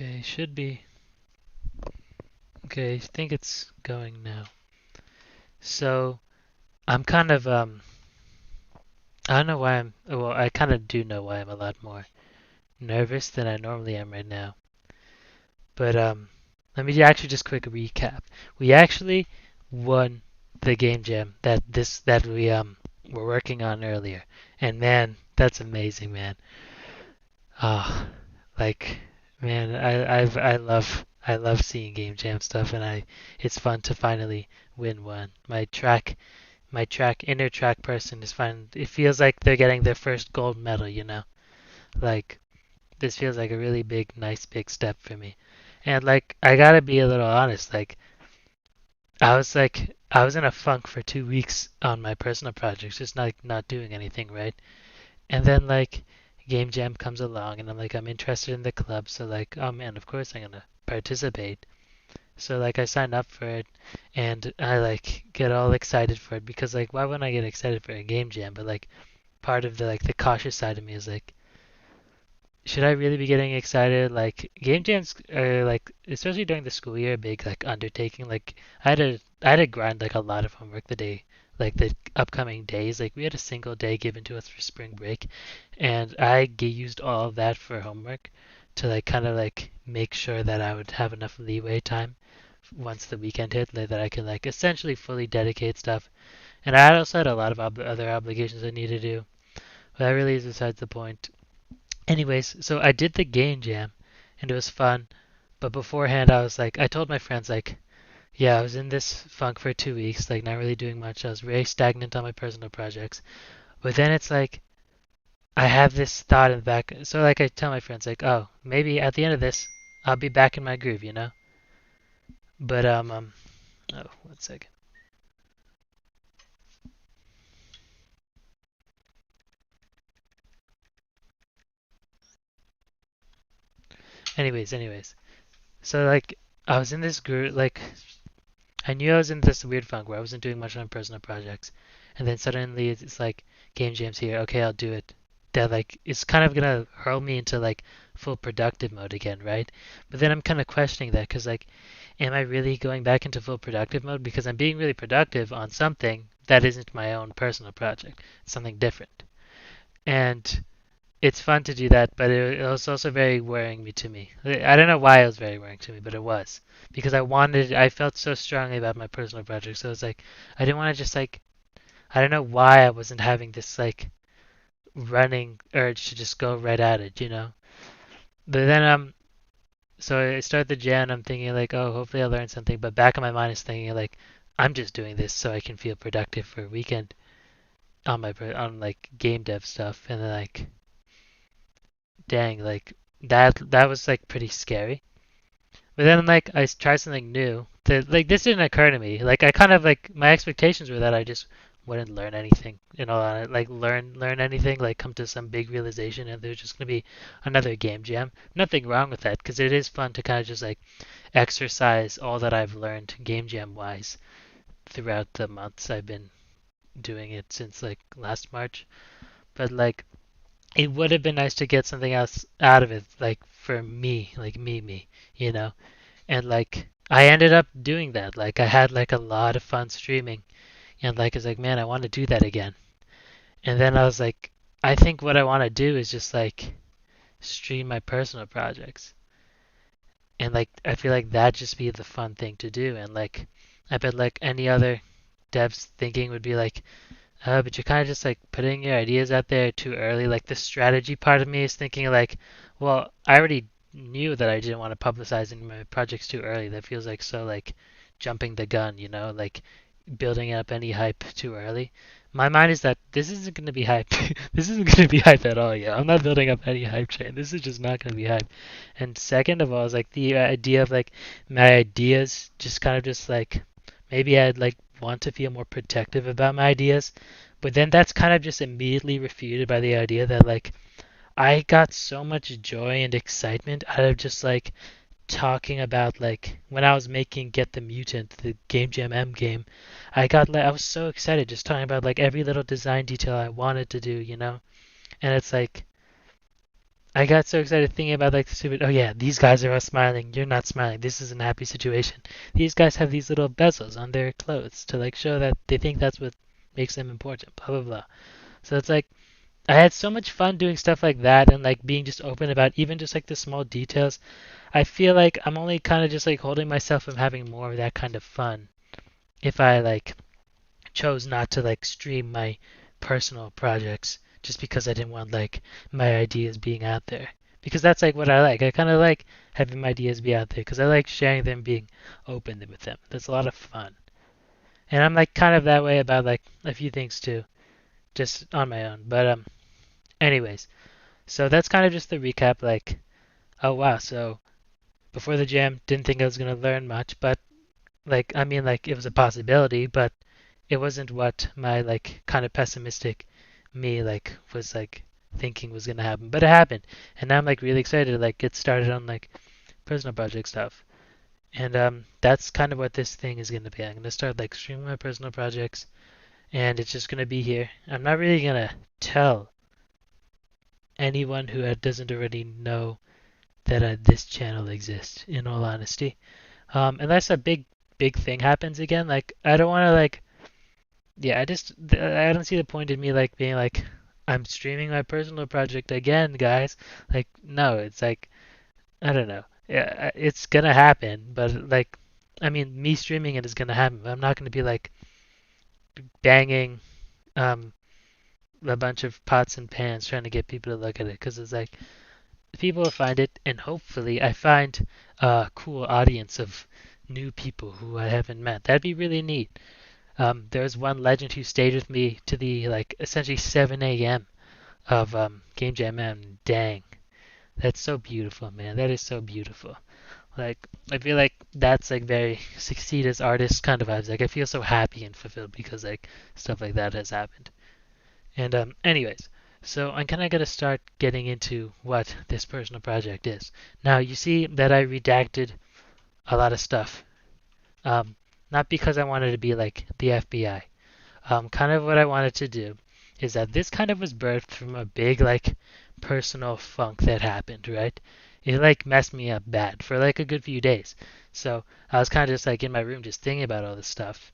Okay, should be. Okay, I think it's going now. So, I'm kind of I don't know why well, I kind of do know why I'm a lot more nervous than I normally am right now. But let me actually just quick recap. We actually won the game jam that we were working on earlier. And man, that's amazing, man. Ah, like man, I love seeing game jam stuff, and I it's fun to finally win one. My inner track person is fine. It feels like they're getting their first gold medal, you know? Like this feels like a really big, nice big step for me. And like I gotta be a little honest, I was in a funk for 2 weeks on my personal projects, just not doing anything, right? And then like Game Jam comes along and I'm interested in the club, so like oh man, of course I'm gonna participate. So like I sign up for it and I like get all excited for it because like why wouldn't I get excited for a game jam? But like part of the cautious side of me is like should I really be getting excited? Like game jams are like especially during the school year a big like undertaking. Like I had to grind like a lot of homework the upcoming days. Like we had a single day given to us for spring break and used all of that for homework to like kind of like make sure that I would have enough leeway time once the weekend hit like, that I can like essentially fully dedicate stuff. And I also had a lot of other obligations I need to do. But that really is besides the point. Anyways, so I did the game jam and it was fun. But beforehand, I told my friends, like, yeah, I was in this funk for 2 weeks, like, not really doing much. I was very stagnant on my personal projects. But then it's like, I have this thought in the back. So, like, I tell my friends, like, oh, maybe at the end of this, I'll be back in my groove, you know? But, oh, 1 second. Anyways. So, like, I was in this groove, like, I knew I was in this weird funk where I wasn't doing much on personal projects, and then suddenly it's like game jam's here. Okay, I'll do it. That like it's kind of gonna hurl me into like full productive mode again, right? But then I'm kind of questioning that because like, am I really going back into full productive mode because I'm being really productive on something that isn't my own personal project, something different, and it's fun to do that, but it was also very worrying me to me. I don't know why it was very worrying to me, but it was because I felt so strongly about my personal project. So it's like I didn't want to just like, I don't know why I wasn't having this like running urge to just go right at it, you know. But then so I start the jam. I'm thinking like, oh, hopefully I learn something. But back in my mind is thinking like, I'm just doing this so I can feel productive for a weekend on on like game dev stuff, and then like, dang, like that was like pretty scary. But then like I tried something new. That like this didn't occur to me. Like I kind of like my expectations were that I just wouldn't learn anything, you know, like learn anything, like come to some big realization, and there's just gonna be another game jam. Nothing wrong with that because it is fun to kind of just like exercise all that I've learned game jam wise throughout the months I've been doing it since like last March. But like it would have been nice to get something else out of it, like for me, like me, you know. And like I ended up doing that. Like I had like a lot of fun streaming, and like it's like, man, I want to do that again. And then I was like, I think what I want to do is just like stream my personal projects, and like I feel like that just be the fun thing to do. And like I bet like any other devs thinking would be like, but you're kind of just like putting your ideas out there too early. Like the strategy part of me is thinking like, well, I already knew that I didn't want to publicize any of my projects too early. That feels like so like jumping the gun, you know, like building up any hype too early. My mind is that this isn't going to be hype. This isn't going to be hype at all. Yeah, I'm not building up any hype train. This is just not going to be hype. And second of all, is like the idea of like my ideas just kind of just like maybe I'd like want to feel more protective about my ideas, but then that's kind of just immediately refuted by the idea that like I got so much joy and excitement out of just like talking about like when I was making Get the Mutant, the Game Jam M game, I was so excited just talking about like every little design detail I wanted to do, you know? And it's like I got so excited thinking about like the stupid. Oh yeah, these guys are all smiling. You're not smiling. This is a happy situation. These guys have these little bezels on their clothes to like show that they think that's what makes them important. Blah blah blah. So it's like I had so much fun doing stuff like that and like being just open about even just like the small details. I feel like I'm only kind of just like holding myself from having more of that kind of fun if I like chose not to like stream my personal projects just because I didn't want like my ideas being out there. Because that's like what I like. I kind of like having my ideas be out there because I like sharing them, being open with them. That's a lot of fun. And I'm like kind of that way about like a few things too, just on my own. But anyways, so that's kind of just the recap. Like, oh wow, so before the jam, didn't think I was gonna learn much, but like I mean like it was a possibility, but it wasn't what my like kind of pessimistic me like was like thinking was gonna happen. But it happened. And now I'm like really excited to like get started on like personal project stuff. And that's kind of what this thing is gonna be. I'm gonna start like streaming my personal projects and it's just gonna be here. I'm not really gonna tell anyone who doesn't already know that this channel exists, in all honesty. Unless a big thing happens again. Like I don't want to like yeah, I don't see the point in me like being like I'm streaming my personal project again, guys. Like no, it's like I don't know. Yeah, it's gonna happen, but like I mean, me streaming it is gonna happen. I'm not gonna be like banging um a bunch of pots and pans trying to get people to look at it because it's like people will find it, and hopefully I find a cool audience of new people who I haven't met. That'd be really neat. There was one legend who stayed with me to the like essentially 7 a.m. of Game Jam, and dang, that's so beautiful, man. That is so beautiful. Like I feel like that's like very succeed as artist kind of vibes. Like I feel so happy and fulfilled because like stuff like that has happened. And anyways, so I'm kind of gonna start getting into what this personal project is. Now you see that I redacted a lot of stuff. Um, Not because I wanted to be like the FBI. Kind of what I wanted to do is that this kind of was birthed from a big like personal funk that happened, right? It like messed me up bad for like a good few days. So I was kind of just like in my room just thinking about all this stuff.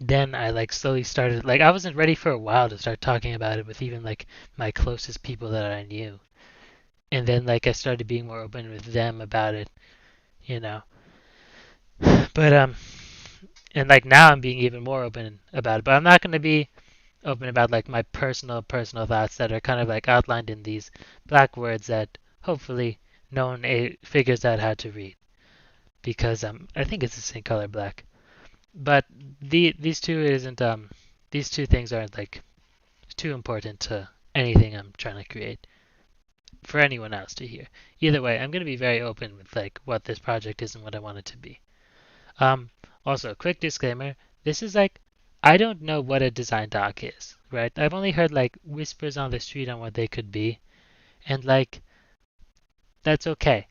Then I like slowly started like I wasn't ready for a while to start talking about it with even like my closest people that I knew. And then like I started being more open with them about it, you know. But and like now I'm being even more open about it. But I'm not going to be open about like my personal thoughts that are kind of like outlined in these black words that hopefully no one figures out how to read because I think it's the same color black. But these two isn't these two things aren't like too important to anything I'm trying to create for anyone else to hear. Either way, I'm going to be very open with like what this project is and what I want it to be. Um, Also, quick disclaimer: this is like I don't know what a design doc is, right? I've only heard like whispers on the street on what they could be, and like that's okay.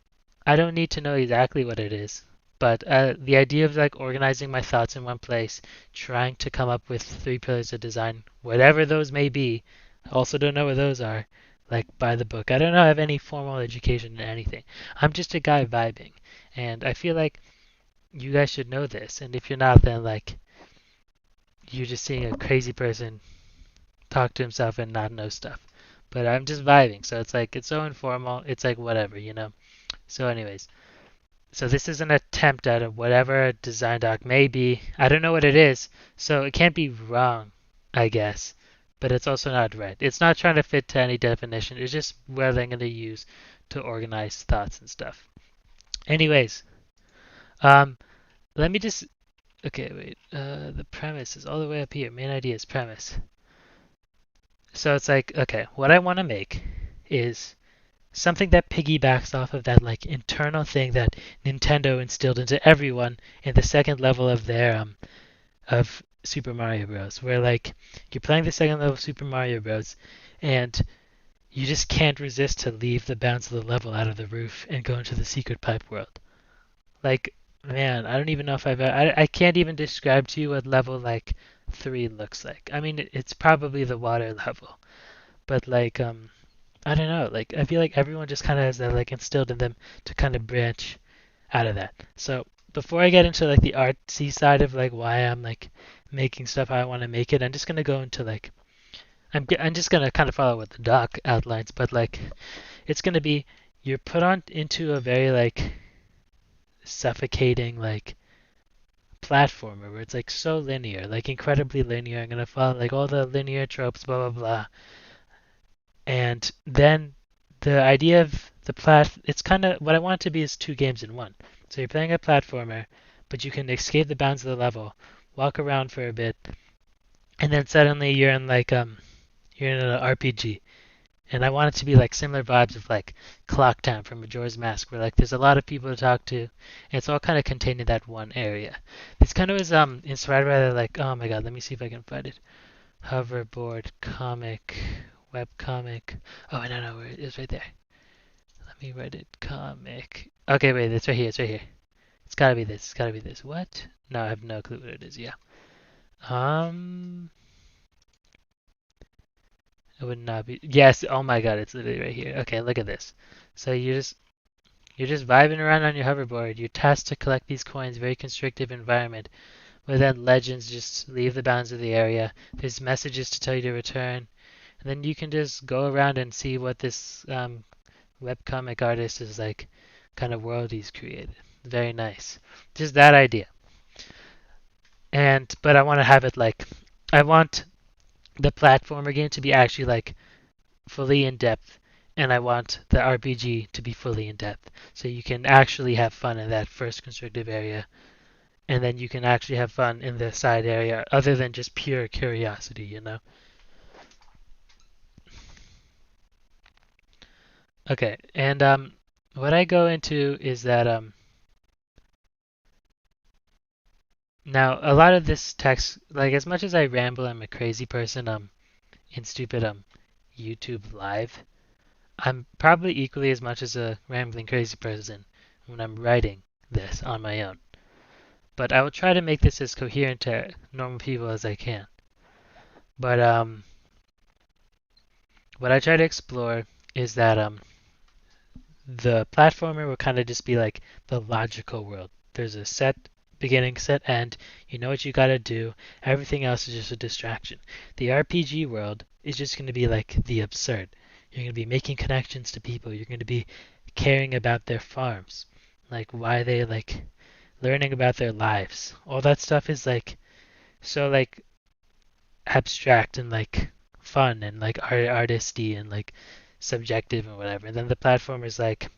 I don't need to know exactly what it is, but the idea of like organizing my thoughts in one place, trying to come up with three pillars of design, whatever those may be. I also don't know what those are. Like by the book. I don't know. I have any formal education in anything. I'm just a guy vibing, and I feel like you guys should know this. And if you're not, then like you're just seeing a crazy person talk to himself and not know stuff. But I'm just vibing, so it's like it's so informal. It's like whatever, you know. So, anyways, so this is an attempt at a whatever a design doc may be. I don't know what it is, so it can't be wrong, I guess. But it's also not right. It's not trying to fit to any definition. It's just what I'm going to use to organize thoughts and stuff. Anyways, um, let me just. Okay, wait. The premise is all the way up here. Main idea is premise. So it's like, okay, what I want to make is something that piggybacks off of that like internal thing that Nintendo instilled into everyone in the second level of their of Super Mario Bros. Where like you're playing the second level of Super Mario Bros. And you just can't resist to leave the bounds of the level out of the roof and go into the secret pipe world. Like man, I don't even know if I can't even describe to you what level like 3 looks like. I mean it's probably the water level, but like I don't know. Like I feel like everyone just kind of has that like instilled in them to kind of branch out of that. So before I get into like the artsy side of like why I'm like making stuff how I want to make it, I'm just gonna go into like I'm just gonna kind of follow what the doc outlines, but like it's gonna be you're put on into a very like suffocating like platformer where it's like so linear, like incredibly linear. I'm gonna follow like all the linear tropes, blah blah blah, and then the idea of the it's kind of what I want it to be is two games in one. So you're playing a platformer, but you can escape the bounds of the level, walk around for a bit, and then suddenly you're in an RPG. And I want it to be like similar vibes of like Clock Town from Majora's Mask, where like there's a lot of people to talk to, and it's all kind of contained in that one area. This kind of was inspired by the like oh my god, let me see if I can find it. Hoverboard comic, web comic. Oh no no, it's right there. Let me write it. Comic. Okay, wait, it's right here. It's right here. It's gotta be this. It's gotta be this. What? No, I have no clue what it is. Yeah. Um, it would not be. Yes. Oh my God, it's literally right here. Okay, look at this. So you're just vibing around on your hoverboard. You're tasked to collect these coins. Very constrictive environment. Where then legends just leave the bounds of the area. There's messages to tell you to return, and then you can just go around and see what this webcomic artist is like, kind of world he's created. Very nice. Just that idea. And but I want to have it like I want the platformer game to be actually like fully in depth, and I want the RPG to be fully in depth. So you can actually have fun in that first constructive area, and then you can actually have fun in the side area other than just pure curiosity, you know? Okay, and what I go into is that now a lot of this text, like as much as I ramble, I'm a crazy person in stupid YouTube live. I'm probably equally as much as a rambling crazy person when I'm writing this on my own. But I will try to make this as coherent to normal people as I can. But what I try to explore is that the platformer will kind of just be like the logical world. There's a set beginning, set end. You know what you gotta do. Everything else is just a distraction. The RPG world is just going to be like the absurd. You're going to be making connections to people. You're going to be caring about their farms, like why they like learning about their lives. All that stuff is like so like abstract and like fun and like artisty and like subjective and whatever. And then the platform is like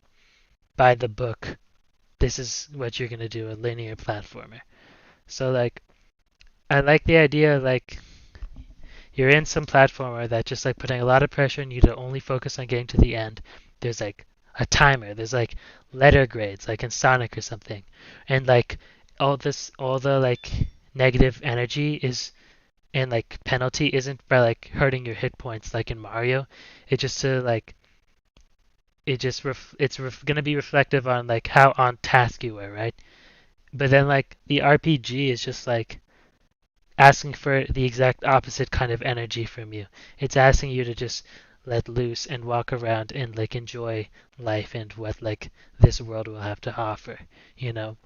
by the book. This is what you're gonna do, a linear platformer. So like I like the idea like you're in some platformer that just like putting a lot of pressure on you to only focus on getting to the end. There's like a timer. There's like letter grades, like in Sonic or something, and like all the like negative energy is and like penalty isn't by like hurting your hit points like in Mario. It's just to like gonna be reflective on like how on task you were, right? But then like the RPG is just like asking for the exact opposite kind of energy from you. It's asking you to just let loose and walk around and like enjoy life and what like this world will have to offer, you know?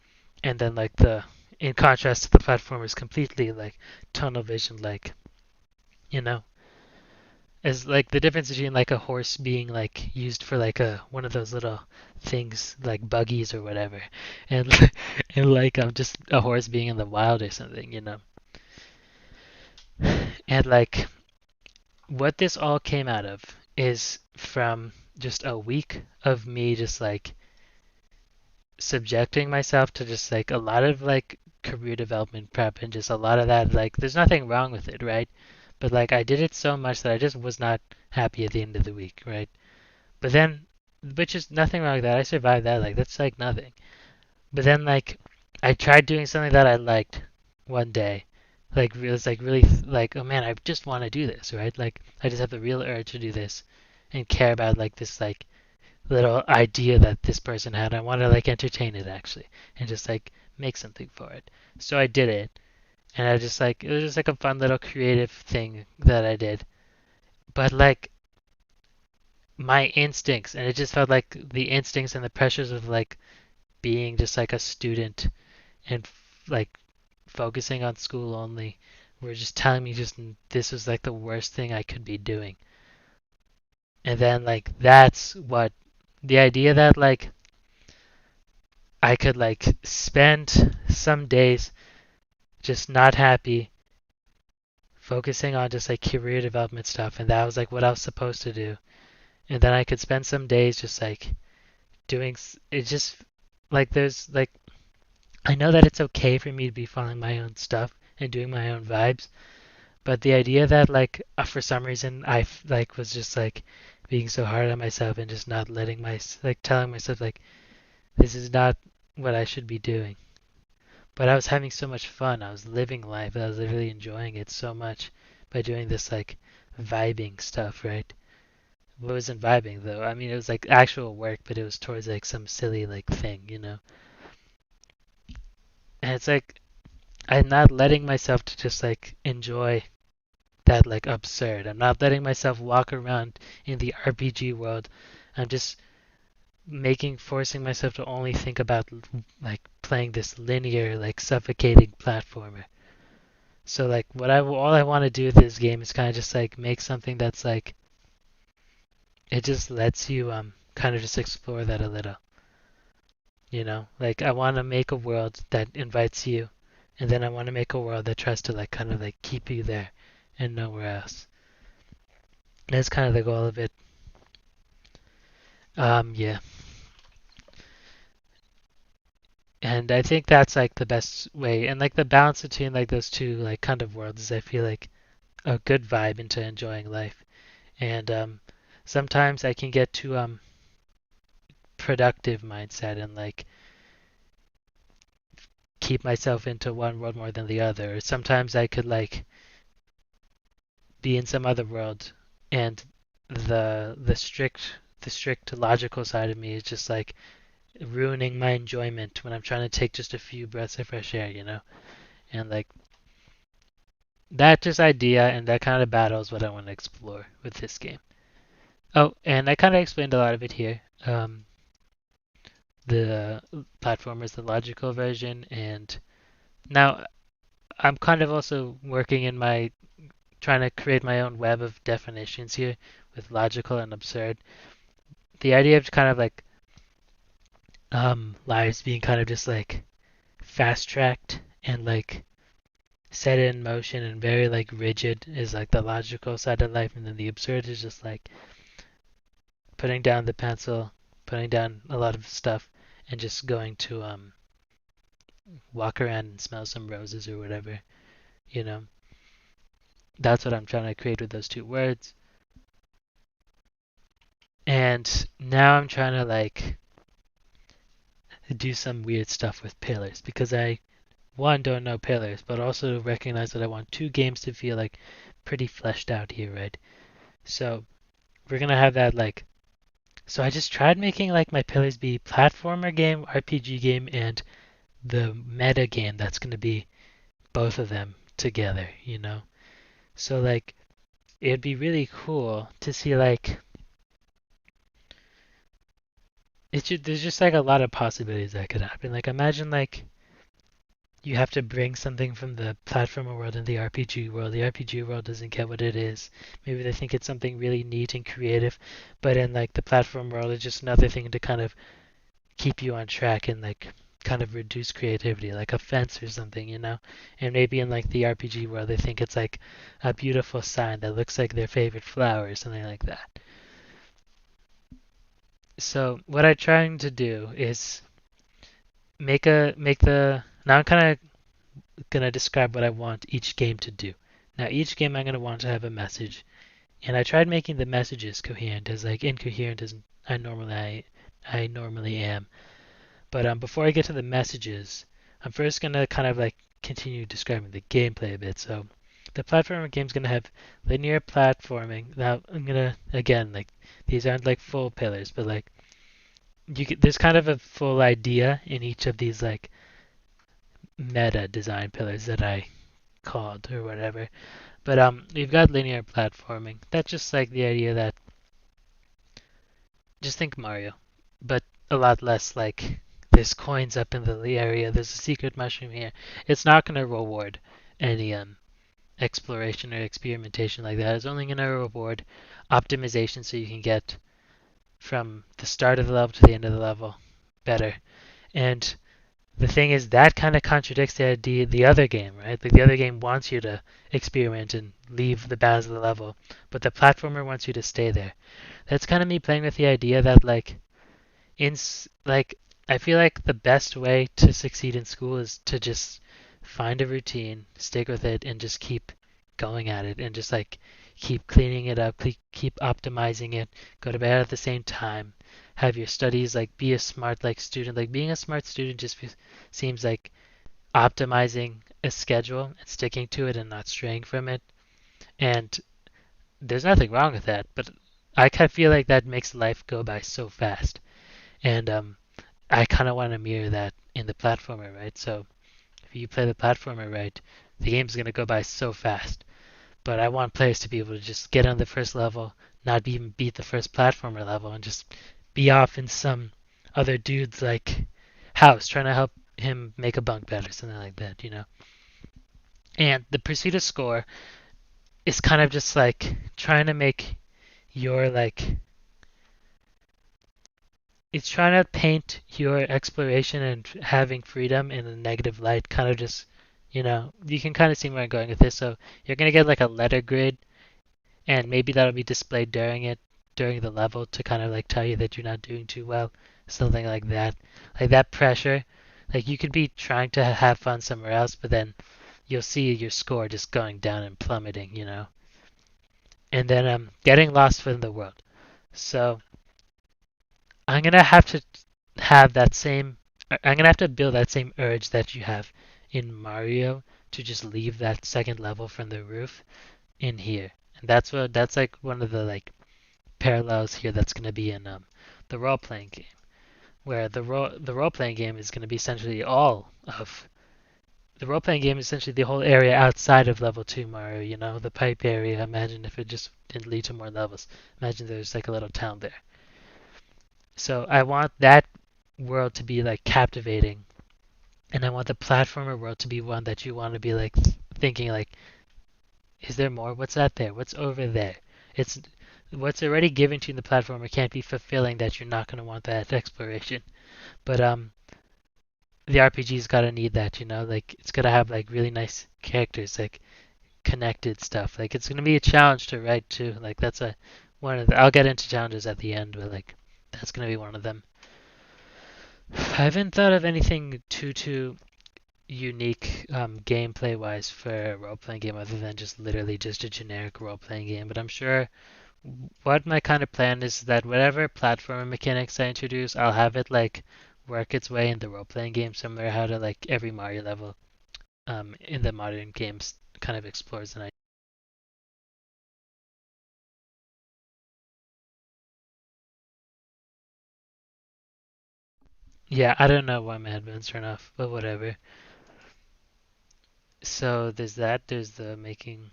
And then like the in contrast to the platform is completely like tunnel vision like, you know? As like the difference between like a horse being like used for like a one of those little things like buggies or whatever and and like just a horse being in the wild or something, you know? And like what this all came out of is from just a week of me just like subjecting myself to just like a lot of like career development prep and just a lot of that like there's nothing wrong with it, right? But like I did it so much that I just was not happy at the end of the week, right? But then which is nothing wrong with that. I survived that, like that's like nothing. But then like I tried doing something that I liked one day. Like it was like really like oh man, I just want to do this, right? Like I just have the real urge to do this and care about like this like little idea that this person had. I want to like entertain it actually and just like make something for it. So I did it and I just like it was just like a fun little creative thing that I did. But like my instincts, and it just felt like the instincts and the pressures of like being just like a student and like focusing on school only were just telling me just this was like the worst thing I could be doing. And then like that's what the idea that like I could like spend some days just not happy focusing on just like career development stuff, and that was like what I was supposed to do. And then I could spend some days just like doing it just like there's like I know that it's okay for me to be following my own stuff and doing my own vibes, but the idea that like for some reason like was just like being so hard on myself and just not letting my like telling myself like this is not what I should be doing. But I was having so much fun. I was living life. I was really enjoying it so much by doing this like vibing stuff, right? Well, it wasn't vibing though. I mean, it was like actual work, but it was towards like some silly like thing, you know? And it's like I'm not letting myself to just like enjoy that like absurd. I'm not letting myself walk around in the RPG world. I'm just forcing myself to only think about like playing this linear like suffocating platformer. So like all I want to do with this game is kind of just like make something that's like it just lets you kind of just explore that a little. You know, like I want to make a world that invites you, and then I want to make a world that tries to like kind of like keep you there and nowhere else. That's kind of the goal of it. Yeah, and I think that's like the best way, and like the balance between like those two like kind of worlds is I feel like a good vibe into enjoying life. And sometimes I can get too productive mindset and like keep myself into one world more than the other. Or sometimes I could like be in some other world and the strict logical side of me is just like ruining my enjoyment when I'm trying to take just a few breaths of fresh air, you know? And like that just idea and that kind of battle is what I want to explore with this game. Oh, and I kind of explained a lot of it here. The platform is the logical version, and now I'm kind of also working in my trying to create my own web of definitions here with logical and absurd. The idea of kind of like lives being kind of just like fast tracked and like set in motion and very like rigid is like the logical side of life, and then the absurd is just like putting down the pencil, putting down a lot of stuff, and just going to walk around and smell some roses or whatever, you know. That's what I'm trying to create with those two words. And now I'm trying to like do some weird stuff with pillars because I one don't know pillars, but also recognize that I want two games to feel like pretty fleshed out here, right? So we're gonna have that like so I just tried making like my pillars be platformer game, RPG game, and the meta game that's gonna be both of them together, you know? So like it'd be really cool to see like there's just like a lot of possibilities that could happen. Like imagine like you have to bring something from the platformer world and the RPG world. The RPG world doesn't get what it is. Maybe they think it's something really neat and creative, but in like the platform world, it's just another thing to kind of keep you on track and like kind of reduce creativity, like a fence or something, you know? And maybe in like the RPG world, they think it's like a beautiful sign that looks like their favorite flower or something like that. So what I'm trying to do is make the now I'm kind of gonna describe what I want each game to do. Now each game I'm gonna want to have a message, and I tried making the messages coherent as like incoherent as I normally am. But before I get to the messages, I'm first gonna kind of like continue describing the gameplay a bit. So the platformer game's gonna have linear platforming. Now I'm gonna again like these aren't like full pillars, but like there's kind of a full idea in each of these like meta design pillars that I called or whatever. But we've got linear platforming. That's just like the idea that just think Mario, but a lot less like there's coins up in the area, there's a secret mushroom here. It's not going to reward any exploration or experimentation like that. It's only going to reward optimization so you can get from the start of the level to the end of the level better. And the thing is that kind of contradicts the other game, right? Like the other game wants you to experiment and leave the bounds of the level, but the platformer wants you to stay there. That's kind of me playing with the idea that in like I feel like the best way to succeed in school is to just find a routine, stick with it, and just keep going at it, and just like keep cleaning it up, keep optimizing it, go to bed at the same time, have your studies, like be a smart like student. Like being a smart student just seems like optimizing a schedule and sticking to it and not straying from it. And there's nothing wrong with that, but I kind of feel like that makes life go by so fast. And I kind of want to mirror that in the platformer, right? So if you play the platformer right, the game's going to go by so fast. But I want players to be able to just get on the first level, not even beat the first platformer level, and just be off in some other dude's like house trying to help him make a bunk bed or something like that, you know? And the pursuit of score is kind of just like trying to make your like it's trying to paint your exploration and having freedom in a negative light, kind of just, you can kind of see where I'm going with this. So you're going to get like a letter grid, and maybe that'll be displayed during the level to kind of like tell you that you're not doing too well, something like that. Like that pressure, like you could be trying to have fun somewhere else, but then you'll see your score just going down and plummeting. And then getting lost within the world. So I'm gonna have to have that same. I'm gonna have to build that same urge that you have in Mario to just leave that second level from the roof in here, and that's like one of the like parallels here that's gonna be in the role playing game, where the role playing game is gonna be essentially all of the role playing game is essentially the whole area outside of level 2 Mario. The pipe area. Imagine if it just didn't lead to more levels. Imagine there's like a little town there. So I want that world to be like captivating, and I want the platformer world to be one that you want to be like thinking like, is there more? What's that there? What's over there? It's what's already given to you in the platformer can't be fulfilling that you're not going to want that exploration. But the RPG's got to need that, like it's got to have like really nice characters, like connected stuff. Like it's going to be a challenge to write too. Like that's a one of the, I'll get into challenges at the end, but like that's going to be one of them. I haven't thought of anything too unique gameplay wise for a role playing game other than just literally just a generic role playing game. But I'm sure what my kind of plan is that whatever platform mechanics I introduce, I'll have it like work its way in the role playing game somewhere. How to like every Mario level in the modern games kind of explores an idea. Yeah, I don't know why my headphones turn off, but whatever. So there's that. There's the making.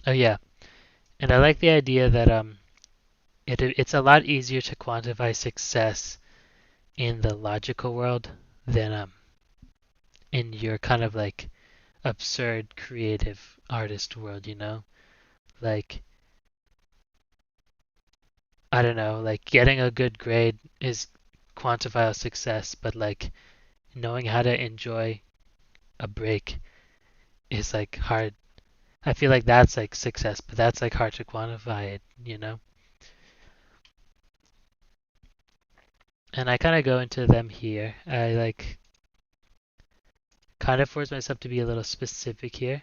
Oh yeah, and I like the idea that it's a lot easier to quantify success in the logical world than in your kind of like absurd creative artist world. Like I don't know, like getting a good grade is quantifiable success, but like knowing how to enjoy a break is like hard. I feel like that's like success, but that's like hard to quantify it. And I kind of go into them here. I like kind of force myself to be a little specific here.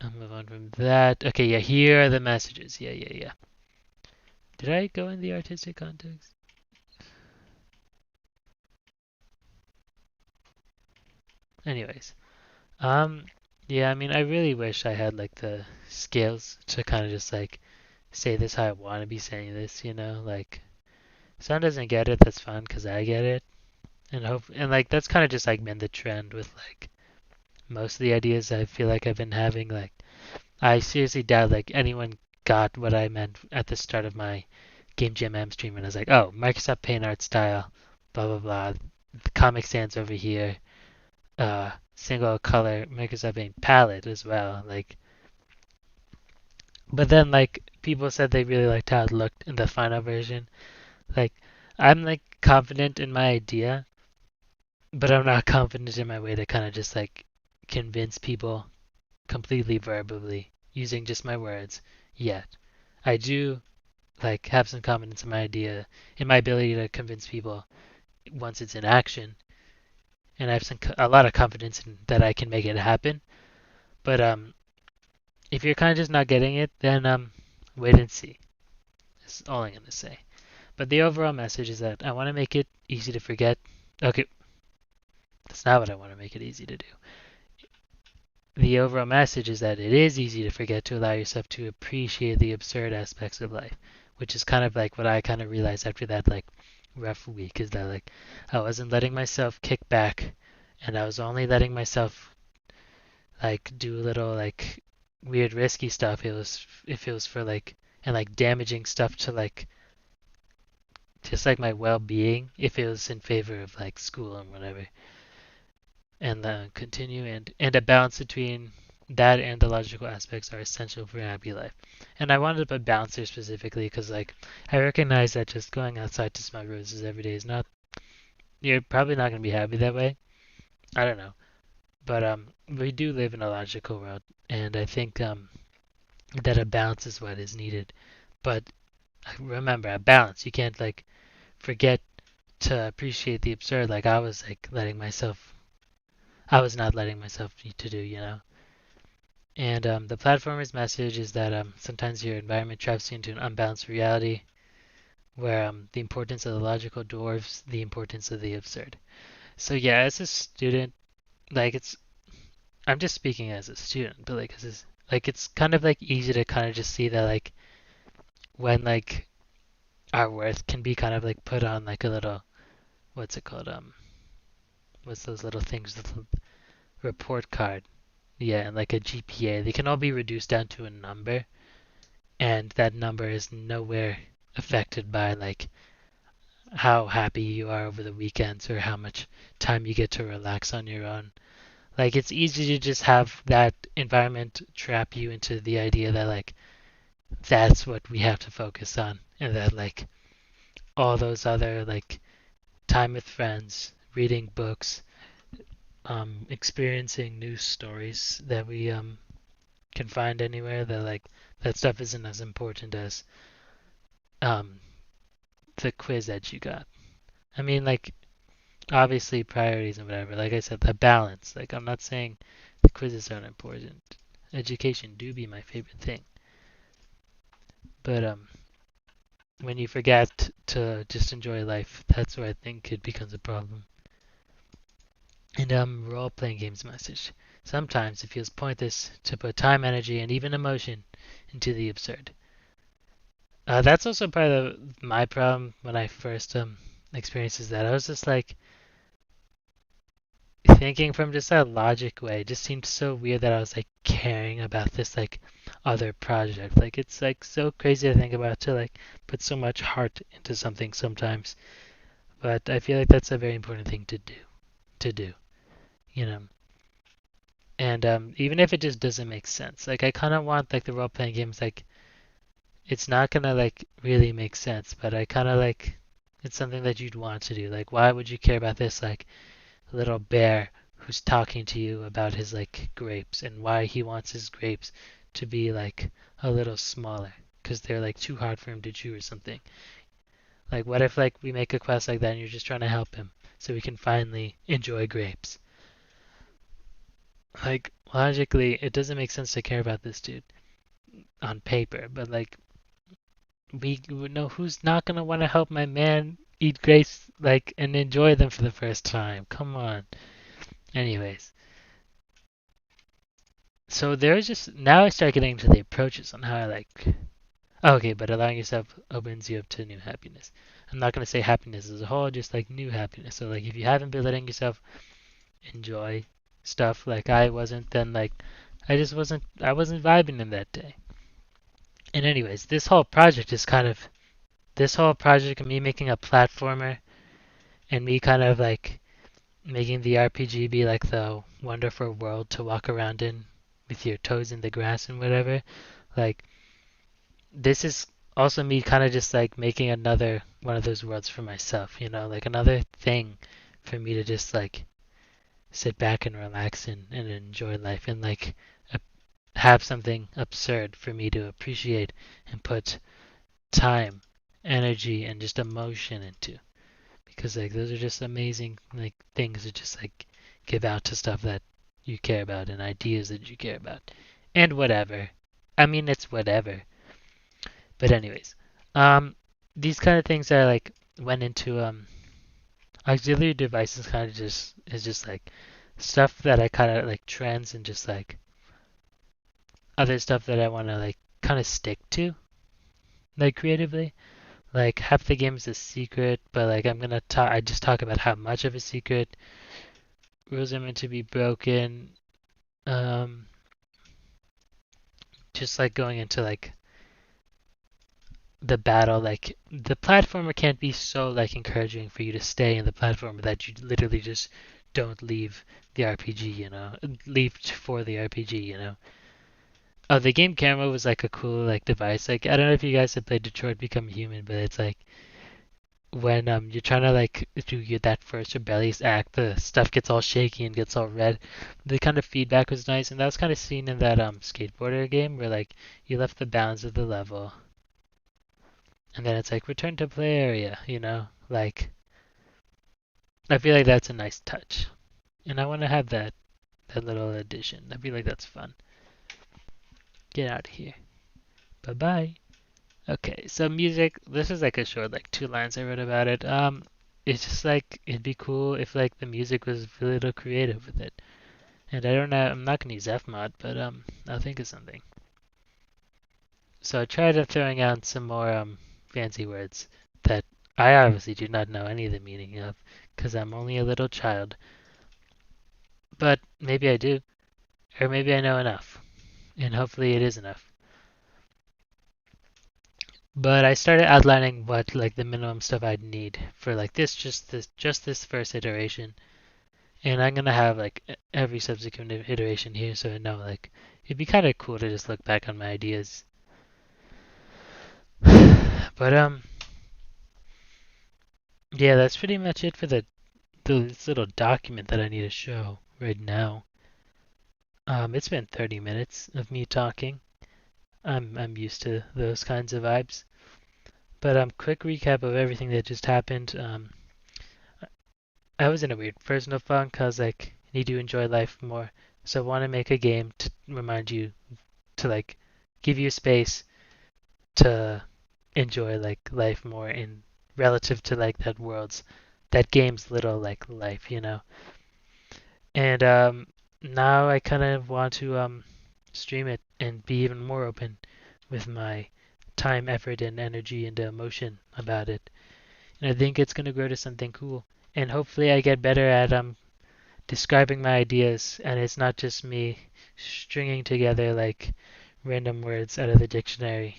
I'll move on from that. Okay, yeah, here are the messages. Yeah, yeah, yeah. Did I go in the artistic context? Anyways, um, yeah, I mean, I really wish I had like the skills to kind of just like say this how I want to be saying this. Like, if someone doesn't get it, that's fine because I get it, and like that's kind of just like been the trend with like most of the ideas I feel like I've been having. Like, I seriously doubt like anyone. got what I meant at the start of my Game Jam M stream, and I was like, oh, Microsoft Paint art style, blah blah blah. The Comic Sans over here, single color Microsoft Paint palette as well. Like, but then like people said they really liked how it looked in the final version. Like, I'm like confident in my idea, but I'm not confident in my way to kind of just like convince people completely verbally using just my words yet. I do like have some confidence in my idea, in my ability to convince people once it's in action, and I have a lot of confidence in that I can make it happen. But if you're kind of just not getting it, then wait and see. That's all I'm gonna say. But the overall message is that I want to make it easy to forget. Okay, that's not what I want to make it easy to do. The overall message is that it is easy to forget to allow yourself to appreciate the absurd aspects of life, which is kind of like what I kind of realized after that like rough week is that like I wasn't letting myself kick back, and I was only letting myself like do a little like weird risky stuff. It was if it was for like and like damaging stuff to like just like my well-being if it was in favor of like school and whatever, and continue and a balance between that and the logical aspects are essential for a happy life. And I wanted to put balance here specifically because like I recognize that just going outside to smell roses every day is not, you're probably not going to be happy that way. I don't know, but we do live in a logical world, and I think that a balance is what is needed. But remember, a balance, you can't like forget to appreciate the absurd. Like I was like letting myself, I was not letting myself to do, you know. And the platformer's message is that sometimes your environment traps you into an unbalanced reality where the importance of the logical dwarfs the importance of the absurd. So yeah, as a student, like it's, I'm just speaking as a student, but like as like it's kind of like easy to kind of just see that like when like our worth can be kind of like put on like a little, what's it called, what's those little things, the report card, yeah, and like a GPA, they can all be reduced down to a number, and that number is nowhere affected by like how happy you are over the weekends or how much time you get to relax on your own. Like it's easy to just have that environment trap you into the idea that like that's what we have to focus on, and that like all those other like time with friends, reading books, experiencing new stories that we can find anywhere, that like that stuff isn't as important as um the quiz that you got. I mean, like obviously priorities and whatever. Like I said, the balance. Like I'm not saying the quizzes aren't important. Education do be my favorite thing, but when you forget to just enjoy life, that's where I think it becomes a problem. And role-playing games message. Sometimes it feels pointless to put time, energy, and even emotion into the absurd. That's also part of my problem when I first experienced is that I was just like thinking from just a logic way. It just seemed so weird that I was like caring about this like other project. Like it's like so crazy to think about to like put so much heart into something sometimes. But I feel like that's a very important thing to do. To do, you know. And even if it just doesn't make sense, like I kind of want like the role playing games like it's not gonna like really make sense, but I kind of like it's something that you'd want to do. Like why would you care about this like little bear who's talking to you about his like grapes and why he wants his grapes to be like a little smaller because they're like too hard for him to chew or something. Like what if like we make a quest like that and you're just trying to help him so he can finally enjoy grapes? Like logically, it doesn't make sense to care about this dude on paper, but like we know who's not gonna want to help my man eat grapes like and enjoy them for the first time. Come on. Anyways, so there's just now I start getting into the approaches on how I like. Oh, okay, but allowing yourself opens you up to new happiness. I'm not gonna say happiness as a whole, just like new happiness. So like if you haven't been letting yourself enjoy stuff like I wasn't, then like I just wasn't I wasn't vibing in that day. And anyways, this whole project of me making a platformer and me kind of like making the RPG be like the wonderful world to walk around in with your toes in the grass and whatever. Like this is also me kind of just like making another one of those worlds for myself, like another thing for me to just like sit back and relax and enjoy life and like have something absurd for me to appreciate and put time, energy, and just emotion into. Because like those are just amazing like things to just like give out to stuff that you care about and ideas that you care about and whatever. I mean, it's whatever. But anyways, um, these kind of things I like went into auxiliary devices. Kind of just is just like stuff that I kind of like trends and just like other stuff that I want to like kind of stick to like creatively. Like half the game is a secret, but like I'm gonna talk. I just talk about how much of a secret. Rules are meant to be broken. Um, just like going into like the battle, like the platformer can't be so like encouraging for you to stay in the platformer that you literally just don't leave the RPG, leave for the RPG, Oh, the game camera was like a cool like device. Like I don't know if you guys have played Detroit Become Human, but it's like when you're trying to like do that first rebellious act, the stuff gets all shaky and gets all red. The kind of feedback was nice, and that was kind of seen in that skateboarder game where like you left the bounds of the level, and then it's like return to play area. Like I feel like that's a nice touch, and I want to have that little addition. I feel like that's fun. Get out of here. Bye bye. Okay, so music. This is like a short, like 2 lines I wrote about it. It's just like it'd be cool if like the music was a little creative with it. And I don't know. I'm not gonna use Fmod, but I'll think of something. So I tried throwing out some more fancy words that I obviously do not know any of the meaning of, because I'm only a little child. But maybe I do, or maybe I know enough, and hopefully it is enough. But I started outlining what like the minimum stuff I'd need for like just this first iteration, and I'm gonna have like every subsequent iteration here, so I know like it'd be kind of cool to just look back on my ideas. But yeah, that's pretty much it for this little document that I need to show right now. It's been 30 minutes of me talking. I'm used to those kinds of vibes. But quick recap of everything that just happened. I was in a weird personal funk cause like I need to enjoy life more. So I want to make a game to remind you to like give you space to enjoy like life more in relative to like that game's little like life. And now I kind of want to stream it and be even more open with my time, effort, and energy and emotion about it. And I think it's gonna grow to something cool. And hopefully I get better at describing my ideas, and it's not just me stringing together like random words out of the dictionary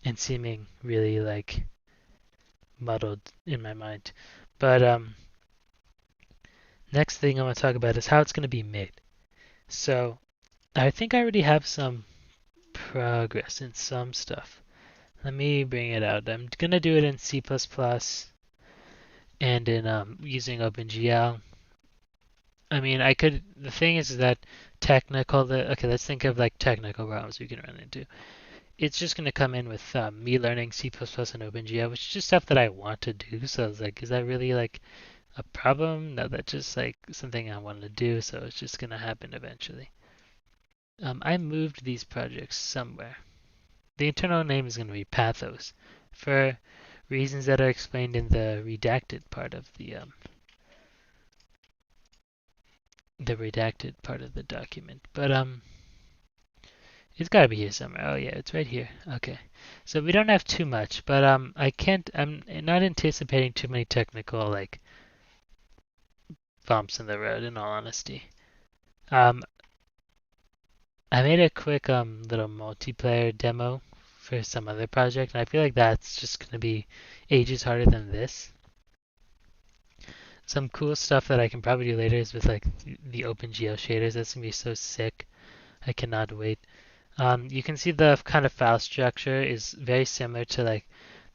and seeming really like muddled in my mind. But next thing I want to talk about is how it's going to be made. So I think I already have some progress in some stuff. Let me bring it out. I'm gonna do it in C++ and in using OpenGL. I mean, I could. The thing is that okay, let's think of like technical problems we can run into. It's just gonna come in with me learning C++ and OpenGL, which is just stuff that I want to do. So I was like, is that really like a problem? No, that's just like something I want to do. So it's just gonna happen eventually. I moved these projects somewhere. The internal name is going to be Pathos for reasons that are explained in the redacted part of the document. But it's got to be here somewhere. Oh yeah, it's right here. Okay. So we don't have too much, but I'm not anticipating too many technical like bumps in the road in all honesty. Um I made a quick little multiplayer demo for some other project, and I feel like that's just gonna be ages harder than this. Some cool stuff that I can probably do later is with like the OpenGL shaders. That's gonna be so sick. I cannot wait. You can see the kind of file structure is very similar to like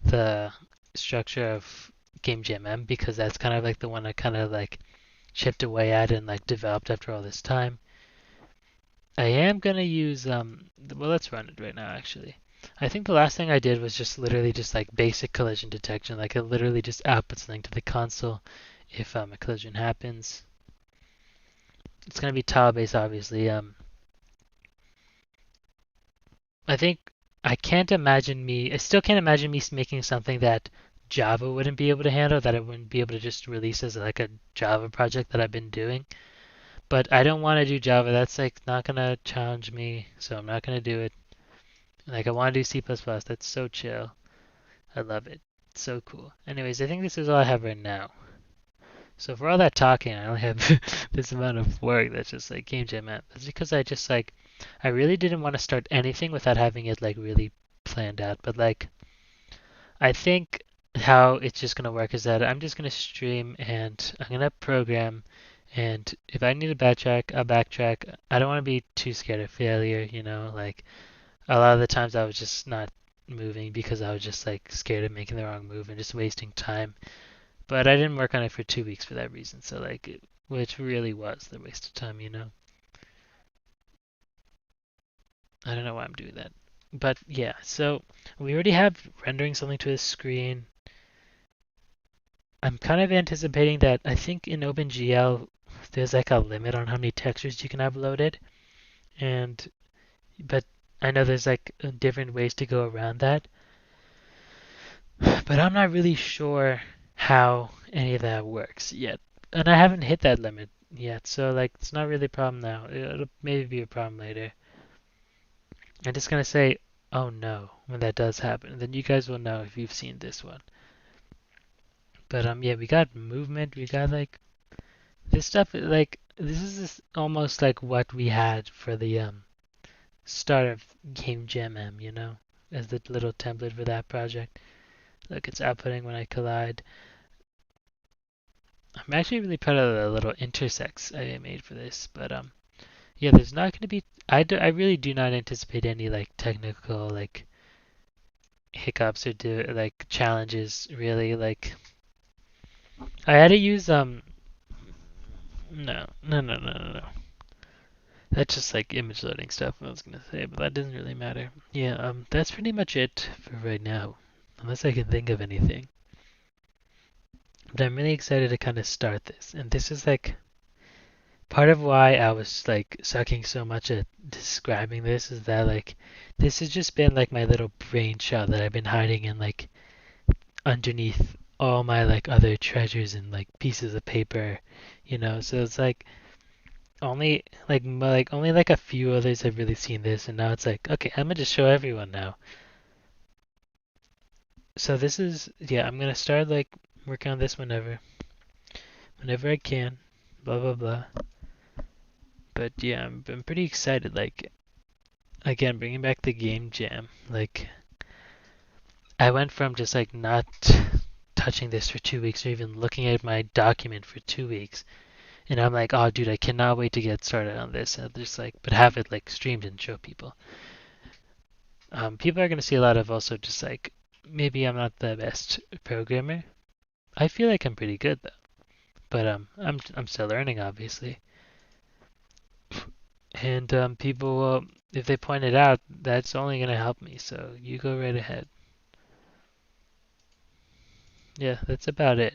the structure of GameJam because that's kind of like the one I kind of like chipped away at and like developed after all this time. I am gonna use well, let's run it right now actually. I think the last thing I did was just literally just like basic collision detection. Like it literally just outputs something to the console if a collision happens. It's gonna be tile based obviously. I think I still can't imagine me making something that Java wouldn't be able to handle, that I wouldn't be able to just release as like a Java project that I've been doing. But I don't want to do Java. That's like not gonna challenge me, so I'm not gonna do it. Like I want to do C++. That's so chill. I love it. It's so cool. Anyways, I think this is all I have right now. So for all that talking, I only have this amount of work that's just like game jam app. That's because I just like I really didn't want to start anything without having it like really planned out. But like I think how it's just gonna work is that I'm just gonna stream and I'm gonna program, and if I need to backtrack, I'll backtrack. I don't want to be too scared of failure, you know. Like a lot of the times I was just not moving because I was just like scared of making the wrong move and just wasting time. But I didn't work on it for 2 weeks for that reason. So like, which really was the waste of time, you know. I don't know why I'm doing that. But yeah, so we already have rendering something to the screen. I'm kind of anticipating that I think in OpenGL there's like a limit on how many textures you can have loaded, and but I know there's like different ways to go around that. But I'm not really sure how any of that works yet, and I haven't hit that limit yet, so like it's not really a problem now. It'll maybe be a problem later. I'm just gonna say, oh no, when that does happen, and then you guys will know if you've seen this one. But yeah, we got movement, we got like this stuff. Like this is almost like what we had for the start of Game Jam M, you know, as the little template for that project. Look, it's outputting when I collide. I'm actually really proud of the little intersects I made for this, but yeah, there's not going to be. I really do not anticipate any like technical like hiccups or like challenges really. Like I had to use no. That's just like image loading stuff I was gonna say, but that doesn't really matter. Yeah, that's pretty much it for right now, unless I can think of anything. But I'm really excited to kind of start this, and this is like part of why I was like sucking so much at describing this is that like this has just been like my little brainchild that I've been hiding in like underneath all my like other treasures and like pieces of paper, you know. So it's like only like only like a few others have really seen this, and now it's like okay, I'm gonna just show everyone now. So this is yeah, I'm gonna start like working on this whenever I can, blah blah blah. But yeah, I'm pretty excited. Like again, bringing back the game jam. Like I went from just like not touching this for 2 weeks or even looking at my document for 2 weeks, and I'm like, oh dude, I cannot wait to get started on this. And just like, but have it like streamed and show people. People are gonna see a lot of also just like maybe I'm not the best programmer. I feel like I'm pretty good though, but I'm still learning obviously. And people will, if they point it out, that's only gonna help me. So you go right ahead. Yeah, that's about it.